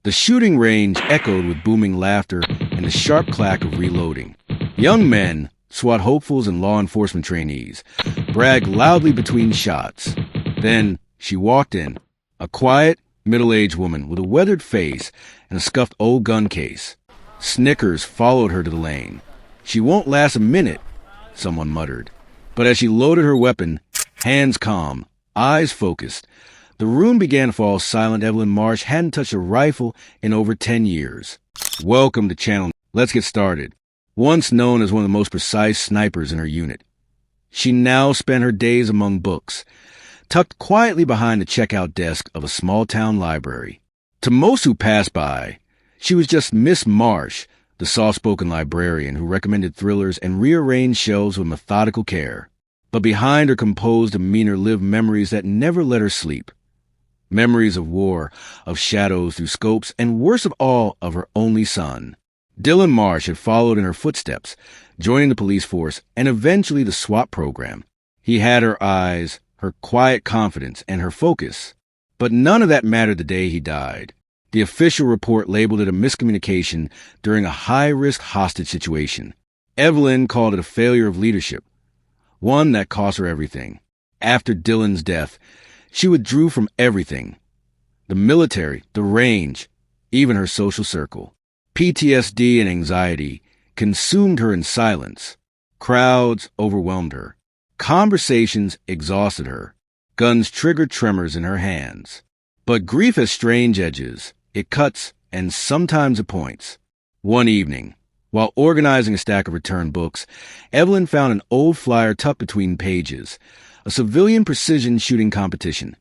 The shooting range echoed with booming laughter and the sharp clack of reloading. Young men, SWAT hopefuls and law enforcement trainees, bragged loudly between shots. Then she walked in, a quiet, middle-aged woman with a weathered face and a scuffed old gun case. Snickers followed her to the lane. "She won't last a minute," someone muttered. But as she loaded her weapon, hands calm, eyes focused, the room began to fall silent. Evelyn Marsh hadn't touched a rifle in over 10 years. Welcome to Channel. Let's get started. Once known as one of the most precise snipers in her unit, she now spent her days among books, tucked quietly behind the checkout desk of a small-town library. To most who passed by, she was just Miss Marsh, the soft-spoken librarian who recommended thrillers and rearranged shelves with methodical care. But behind her composed demeanor lived memories that never let her sleep. Memories of war, of shadows through scopes, and worst of all, of her only son. Dylan Marsh had followed in her footsteps, joining the police force and eventually the SWAT program. He had her eyes, her quiet confidence, and her focus. But none of that mattered the day he died. The official report labeled it a miscommunication during a high-risk hostage situation. Evelyn called it a failure of leadership, one that cost her everything. After Dylan's death, she withdrew from everything. The military, the range, even her social circle. PTSD and anxiety consumed her in silence. Crowds overwhelmed her. Conversations exhausted her. Guns triggered tremors in her hands. But grief has strange edges. It cuts, and sometimes it points. One evening, while organizing a stack of returned books, Evelyn found an old flyer tucked between pages, a civilian precision shooting competition,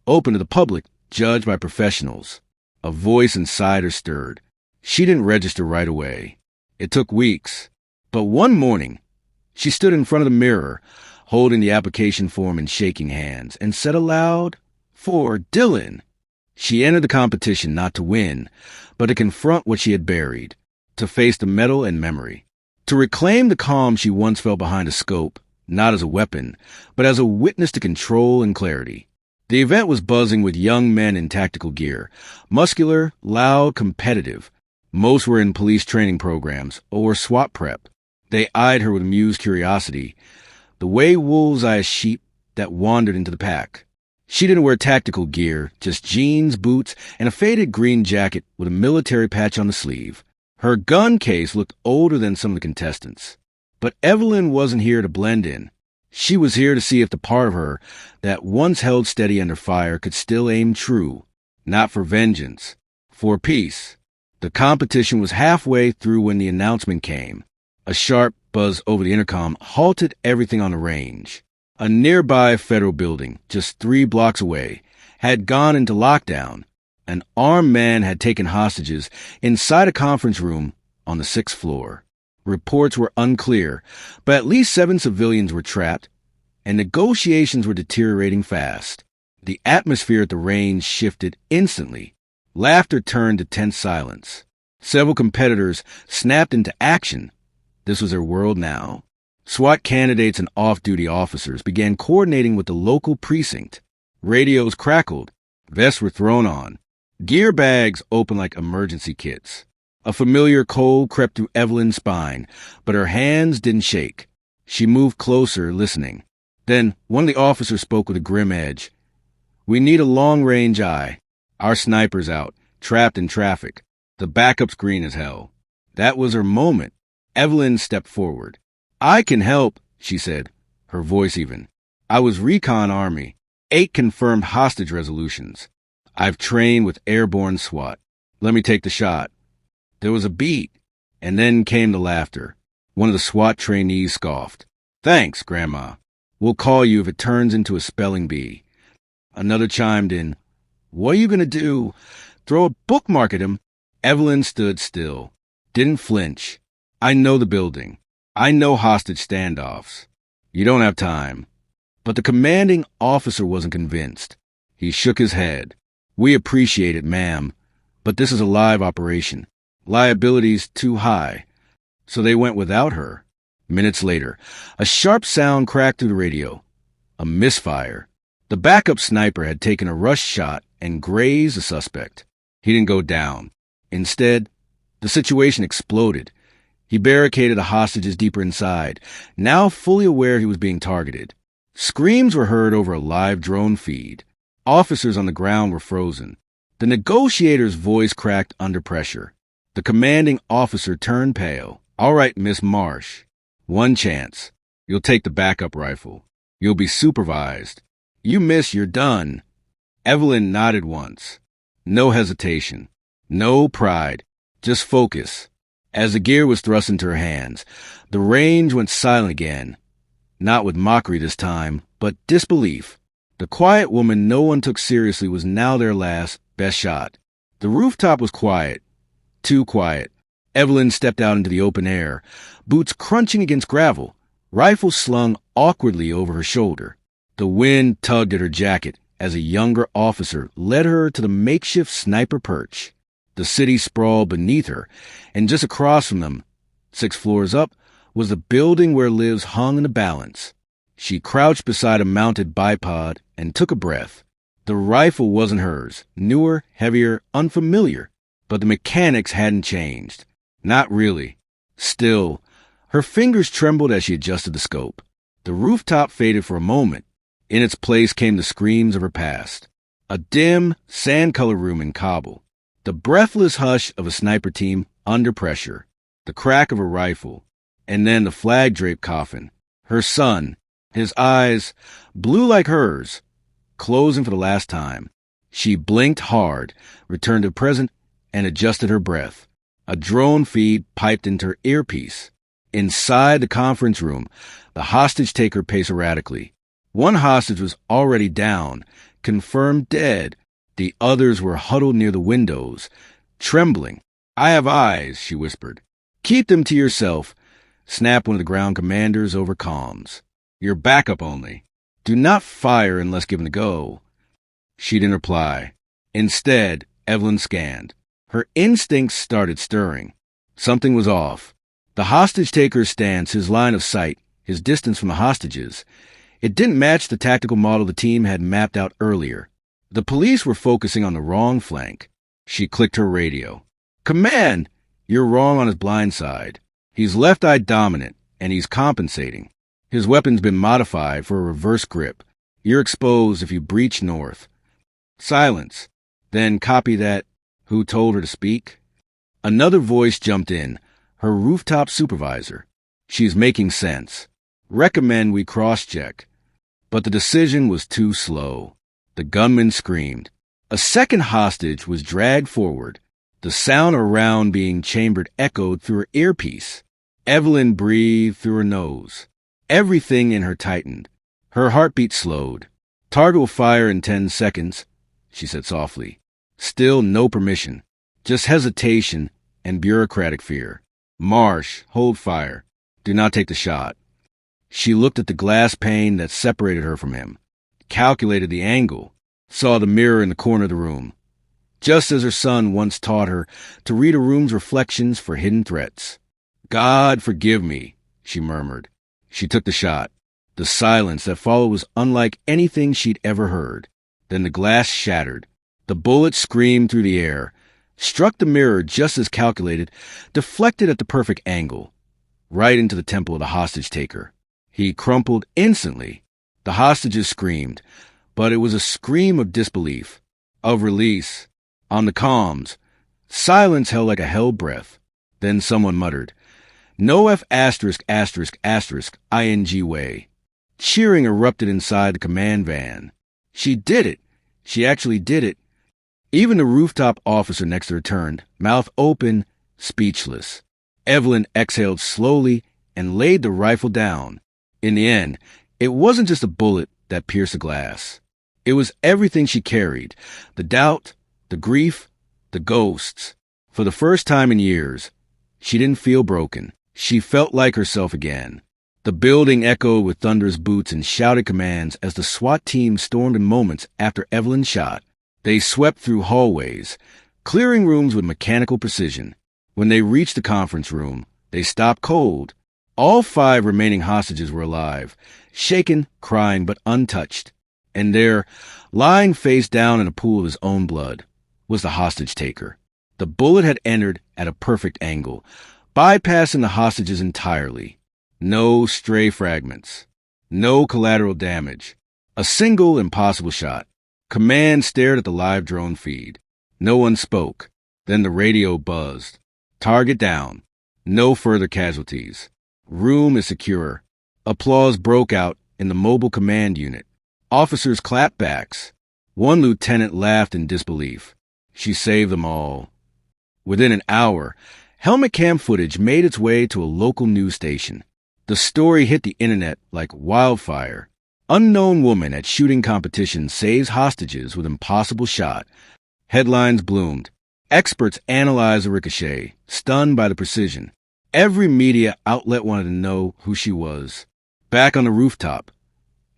open to the public, judged by professionals. A voice inside her stirred. She didn't register right away. It took weeks. But one morning, she stood in front of the mirror, holding the application form in shaking hands, and said aloud, "For Dylan." She entered the competition not to win, but to confront what she had buried, to face the metal and memory, to reclaim the calm she once felt behind a scope, not as a weapon, but as a witness to control and clarity. The event was buzzing with young men in tactical gear, muscular, loud, competitive. Most were in police training programs or SWAT prep. They eyed her with amused curiosity, the way wolves eye a sheep that wandered into the pack. She didn't wear tactical gear, just jeans, boots, and a faded green jacket with a military patch on the sleeve. Her gun case looked older than some of the contestants. But Evelyn wasn't here to blend in. She was here to see if the part of her that once held steady under fire could still aim true, not for vengeance, for peace. The competition was halfway through when the announcement came. A sharp buzz over the intercom halted everything on the range. A nearby federal building, just 3 blocks away, had gone into lockdown. An armed man had taken hostages inside a conference room on the 6th floor. Reports were unclear, but at least 7 civilians were trapped, and negotiations were deteriorating fast. The atmosphere at the range shifted instantly. Laughter turned to tense silence. Several competitors snapped into action. This was their world now. SWAT candidates and off-duty officers began coordinating with the local precinct. Radios crackled. Vests were thrown on. Gear bags opened like emergency kits. A familiar cold crept through Evelyn's spine, but her hands didn't shake. She moved closer, listening. Then one of the officers spoke with a grim edge. "We need a long-range eye. Our sniper's out, trapped in traffic. The backup's green as hell." That was her moment. Evelyn stepped forward. "I can help," she said, her voice even. "I was recon Army, 8 confirmed hostage resolutions. I've trained with airborne SWAT. Let me take the shot." There was a beat, and then came the laughter. One of the SWAT trainees scoffed. "Thanks, Grandma. We'll call you if it turns into a spelling bee." Another chimed in. "What are you going to do? Throw a bookmark at him?" Evelyn stood still, didn't flinch. "I know the building. I know hostage standoffs. You don't have time." But the commanding officer wasn't convinced. He shook his head. "We appreciate it, ma'am, but this is a live operation. Liability's too high." So they went without her. Minutes later, a sharp sound cracked through the radio. A misfire. The backup sniper had taken a rush shot and grazed the suspect. He didn't go down. Instead, the situation exploded. He barricaded the hostages deeper inside, now fully aware he was being targeted. Screams were heard over a live drone feed. Officers on the ground were frozen. The negotiator's voice cracked under pressure. The commanding officer turned pale. "All right, Miss Marsh. One chance. You'll take the backup rifle. You'll be supervised. You miss, you're done." Evelyn nodded once. No hesitation. No pride. Just focus. As the gear was thrust into her hands, the range went silent again. Not with mockery this time, but disbelief. The quiet woman no one took seriously was now their last, best shot. The rooftop was quiet. Too quiet. Evelyn stepped out into the open air, boots crunching against gravel, rifle slung awkwardly over her shoulder. The wind tugged at her jacket as a younger officer led her to the makeshift sniper perch. The city sprawled beneath her, and just across from them, 6 floors up, was the building where lives hung in the balance. She crouched beside a mounted bipod and took a breath. The rifle wasn't hers, newer, heavier, unfamiliar, but the mechanics hadn't changed. Not really. Still, her fingers trembled as she adjusted the scope. The rooftop faded for a moment. In its place came the screams of her past. A dim, sand-colored room in Kabul. The breathless hush of a sniper team under pressure. The crack of a rifle. And then the flag-draped coffin. Her son, his eyes, blue like hers, closing for the last time. She blinked hard, returned to the present, and adjusted her breath. A drone feed piped into her earpiece. Inside the conference room, the hostage-taker paced erratically. One hostage was already down, confirmed dead. The others were huddled near the windows, trembling. "I have eyes," she whispered. "Keep them to yourself," snapped one of the ground commanders over comms. "Your backup only. Do not fire unless given the go." She didn't reply. Instead, Evelyn scanned. Her instincts started stirring. Something was off. The hostage-taker's stance, his line of sight, his distance from the hostages. It didn't match the tactical model the team had mapped out earlier. The police were focusing on the wrong flank. She clicked her radio. "Command! You're wrong on his blind side. He's left-eye dominant, and he's compensating. His weapon's been modified for a reverse grip. You're exposed if you breach north." Silence. Then copy that. Who told her to speak? Another voice jumped in, her rooftop supervisor. "She's making sense. Recommend we cross-check." But the decision was too slow. The gunman screamed. A second hostage was dragged forward. The sound around being chambered echoed through her earpiece. Evelyn breathed through her nose. Everything in her tightened. Her heartbeat slowed. "Target will fire in 10 seconds, she said softly. Still no permission. Just hesitation and bureaucratic fear. "Marsh, hold fire. Do not take the shot." She looked at the glass pane that separated her from him, calculated the angle, saw the mirror in the corner of the room. Just as her son once taught her to read a room's reflections for hidden threats. "God forgive me," she murmured. She took the shot. The silence that followed was unlike anything she'd ever heard. Then the glass shattered. The bullet screamed through the air, struck the mirror just as calculated, deflected at the perfect angle, right into the temple of the hostage-taker. He crumpled instantly. The hostages screamed, but it was a scream of disbelief, of release. On the comms, silence held like a held breath. Then someone muttered, "No F asterisk asterisk asterisk ing way." Cheering erupted inside the command van. She did it. She actually did it. Even the rooftop officer next to her turned, mouth open, speechless. Evelyn exhaled slowly and laid the rifle down. In the end, it wasn't just a bullet that pierced the glass. It was everything she carried, the doubt, the grief, the ghosts. For the first time in years, she didn't feel broken. She felt like herself again. The building echoed with thunderous boots and shouted commands as the SWAT team stormed in moments after Evelyn's shot. They swept through hallways, clearing rooms with mechanical precision. When they reached the conference room, they stopped cold. All 5 remaining hostages were alive, shaken, crying, but untouched. And there, lying face down in a pool of his own blood, was the hostage taker. The bullet had entered at a perfect angle, bypassing the hostages entirely. No stray fragments. No collateral damage. A single impossible shot. Command stared at the live drone feed. No one spoke. Then the radio buzzed. Target down. No further casualties. Room is secure. Applause broke out in the mobile command unit. Officers clapped backs. One lieutenant laughed in disbelief. She saved them all. Within an hour, helmet cam footage made its way to a local news station. The story hit the internet like wildfire. Unknown woman at shooting competition saves hostages with impossible shot. Headlines bloomed. Experts analyzed the ricochet, stunned by the precision. Every media outlet wanted to know who she was. Back on the rooftop,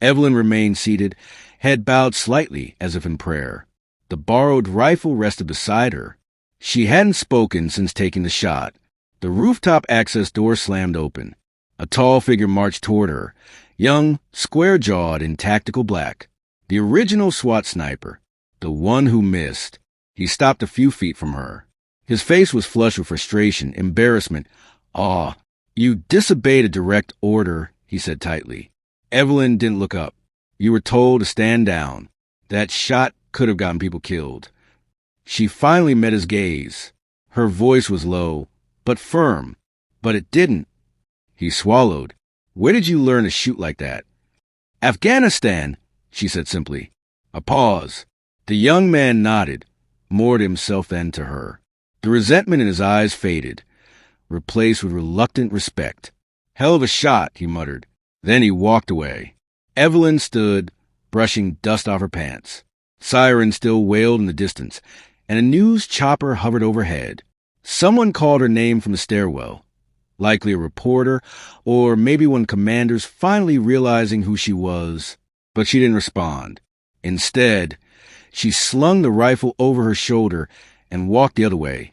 Evelyn remained seated, head bowed slightly as if in prayer. The borrowed rifle rested beside her. She hadn't spoken since taking the shot. The rooftop access door slammed open. A tall figure marched toward her, young, square-jawed in tactical black. The original SWAT sniper, the one who missed. He stopped a few feet from her. His face was flushed with frustration, embarrassment, awe. "You disobeyed a direct order," he said tightly. Evelyn didn't look up. "You were told to stand down. That shot could have gotten people killed." She finally met his gaze. Her voice was low, but firm. "But it didn't." He swallowed. "Where did you learn to shoot like that?" "Afghanistan," she said simply. A pause. The young man nodded, more to himself than to her. The resentment in his eyes faded, replaced with reluctant respect. "Hell of a shot," he muttered. Then he walked away. Evelyn stood, brushing dust off her pants. Sirens still wailed in the distance, and a news chopper hovered overhead. Someone called her name from the stairwell. Likely a reporter, or maybe one of the commanders finally realizing who she was. But she didn't respond. Instead, she slung the rifle over her shoulder and walked the other way,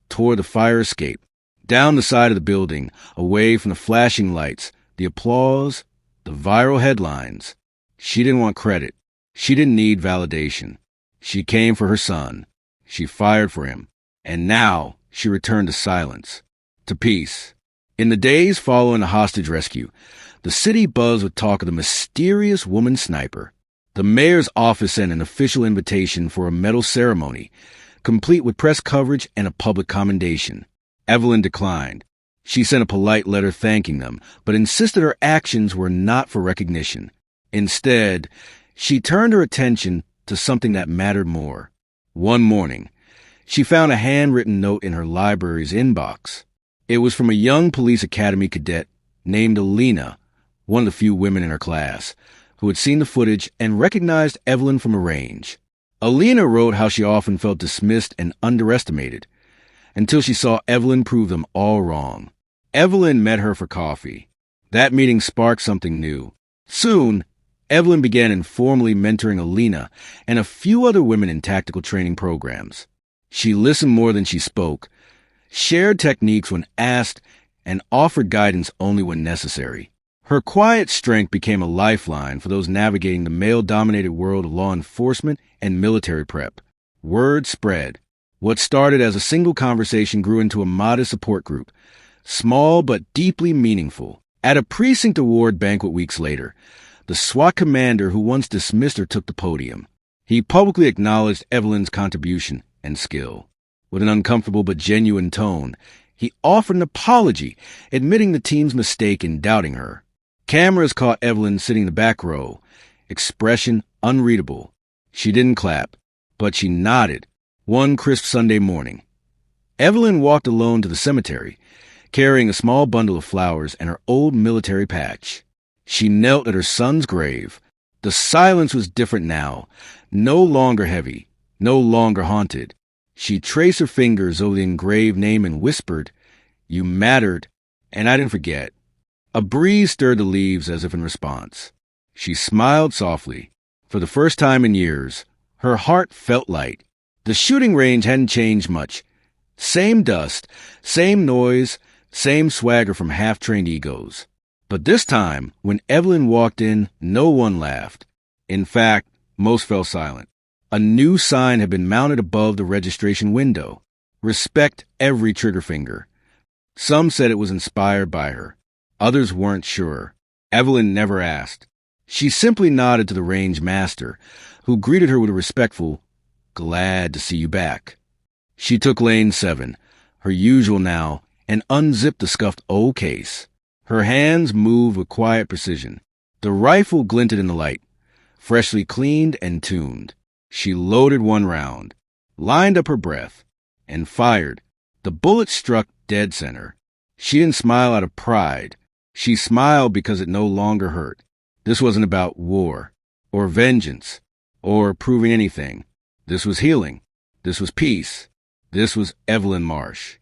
toward the fire escape, down the side of the building, away from the flashing lights, the applause, the viral headlines. She didn't want credit. She didn't need validation. She came for her son. She fired for him. And now she returned to silence, to peace. In the days following the hostage rescue, the city buzzed with talk of the mysterious woman sniper. The mayor's office sent an official invitation for a medal ceremony, complete with press coverage and a public commendation. Evelyn declined. She sent a polite letter thanking them, but insisted her actions were not for recognition. Instead, she turned her attention to something that mattered more. One morning, she found a handwritten note in her library's inbox. It was from a young police academy cadet named Alina, one of the few women in her class, who had seen the footage and recognized Evelyn from a range. Alina wrote how she often felt dismissed and underestimated, until she saw Evelyn prove them all wrong. Evelyn met her for coffee. That meeting sparked something new. Soon, Evelyn began informally mentoring Alina and a few other women in tactical training programs. She listened more than she spoke, shared techniques when asked, and offered guidance only when necessary. Her quiet strength became a lifeline for those navigating the male-dominated world of law enforcement and military prep. Word spread. What started as a single conversation grew into a modest support group, small but deeply meaningful. At a precinct award banquet weeks later, the SWAT commander who once dismissed her took the podium. He publicly acknowledged Evelyn's contribution and skill. With an uncomfortable but genuine tone, he offered an apology, admitting the team's mistake in doubting her. Cameras caught Evelyn sitting in the back row, expression unreadable. She didn't clap, but she nodded. One crisp Sunday morning, Evelyn walked alone to the cemetery, carrying a small bundle of flowers and her old military patch. She knelt at her son's grave. The silence was different now, no longer heavy, no longer haunted. She traced her fingers over the engraved name and whispered, "You mattered, and I didn't forget." A breeze stirred the leaves as if in response. She smiled softly. For the first time in years, her heart felt light. The shooting range hadn't changed much. Same dust, same noise, same swagger from half-trained egos. But this time, when Evelyn walked in, no one laughed. In fact, most fell silent. A new sign had been mounted above the registration window. Respect every trigger finger. Some said it was inspired by her. Others weren't sure. Evelyn never asked. She simply nodded to the range master, who greeted her with a respectful, "Glad to see you back." She took lane 7, her usual now, and unzipped the scuffed old case. Her hands moved with quiet precision. The rifle glinted in the light, freshly cleaned and tuned. She loaded one round, lined up her breath, and fired. The bullet struck dead center. She didn't smile out of pride. She smiled because it no longer hurt. This wasn't about war, or vengeance, or proving anything. This was healing. This was peace. This was Evelyn Marsh.